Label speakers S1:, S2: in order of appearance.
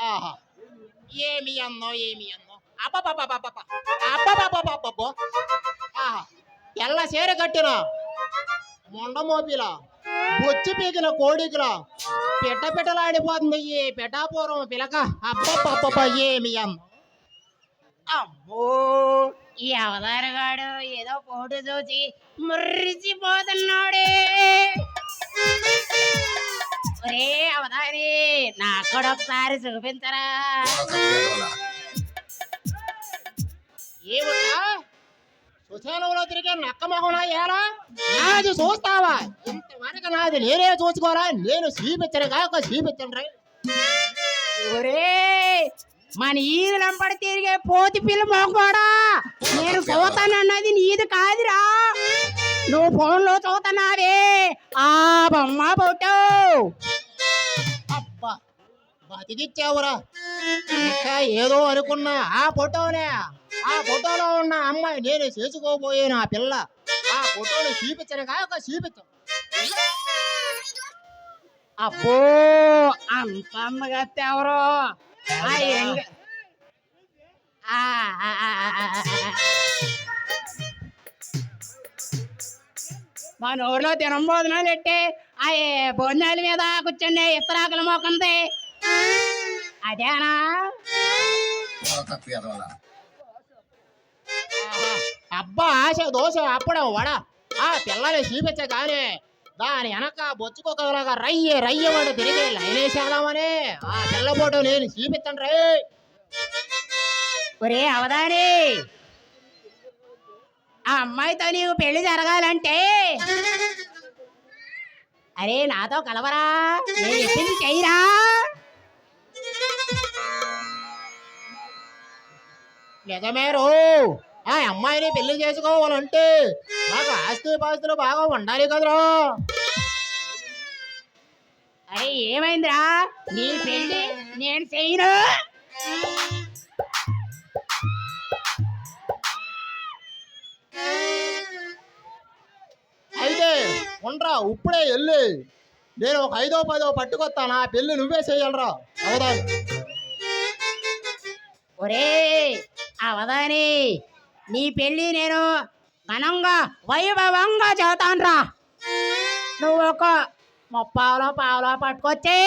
S1: ఆహా! ఏమి అందం, ఏమి అందం. అబ్బబ్బబ్బబ్బబ్బ! అబ్బబ్బబ్బబ్బబ్బో! ఆహా! తెల్ల చీర కట్టిన మొండ మోపిలా, బొచ్చి పీకిన కోడికిలా పిట్ట పిట్టలాడిపోతుంది ఈ పిఠాపురం పిలక. అబ్బబ్బబ్బబ్బ! ఏమి అందం.
S2: అబ్బో ఈ అవతారగాడు ఏదో ఫోటో చూసి మురిసిపోతున్నాడే. ఒరే అవతారి నాకు కూడా ఒకసారి చూపించరా.
S1: ఏమిటా? సుశానంలో తిరిగే నక్క మొహనా ఏలా? నాది చూస్తావా? ఇంతవరకు నాది నేనే చూసుకోరా? నేను చూపించను కాక చూపించండి.
S2: ఒరే మన ఈది లంపడి తిరిగే పోతి పిల్ల మొక్కడా, నేను చూతానన్నది నీది కాదురా, నువ్వు ఫోన్లో చూస్తున్నావే ఆ బొమ్మ ఫోటో.
S1: అబ్బా! బతికిచ్చావురా. ఇంకా ఏదో అనుకున్నా. ఆ ఫోటోనే, ఆ ఫోటోలో ఉన్న అమ్మాయి నేను చేసుకోబోయేను. ఆ పిల్ల ఆ ఫోటోని చూపించను కాక చూపించను.
S2: అబ్బో అంత అమ్మగా ఎవరో మన ఊర్లో తినం భోజనాలు ఎట్టే ఆ భోజనాల మీద కూర్చొని ఇస్తరాకుల మోకంది అదేనా?
S1: అబ్బా! ఆశ దోశ అప్పడం వడ ఆ పిల్లని చూపించగానే దాని వెనక బొచ్చుకోకలాగా రయ్య రయ్య వాడు తిరిగి లైనేసేద్దామని ఆ పిల్ల ఫోటో నేను చూపించండి రే.
S2: ఒరే అవదాని ఆ అమ్మాయితో నీకు పెళ్లి జరగాలంటే అరే నాతో కలవరా, నేను చెప్పింది చెయ్యరా.
S1: నిజమేరు. ఆ అమ్మాయిని పెళ్లి చేసుకోవాలంటే నాకు ఆస్తి పాస్తులు బాగా ఉండాలి కదరా.
S2: అరే ఏమైందిరా, నీ పెళ్లి నేను చెయ్యను.
S1: అయితే ఉండరా, ఇప్పుడే వెళ్ళి నేను ఒక 5ో 10ో పట్టుకొస్తాను. ఆ పెళ్లి నువ్వే చెయ్యాలరా అవదాని.
S2: ఒరే అవదాని నీ పెళ్లి నేను ఘనంగా వైభవంగా చేస్తానురా. నువ్వు ఒక 30 పావలో పట్టుకొచ్చి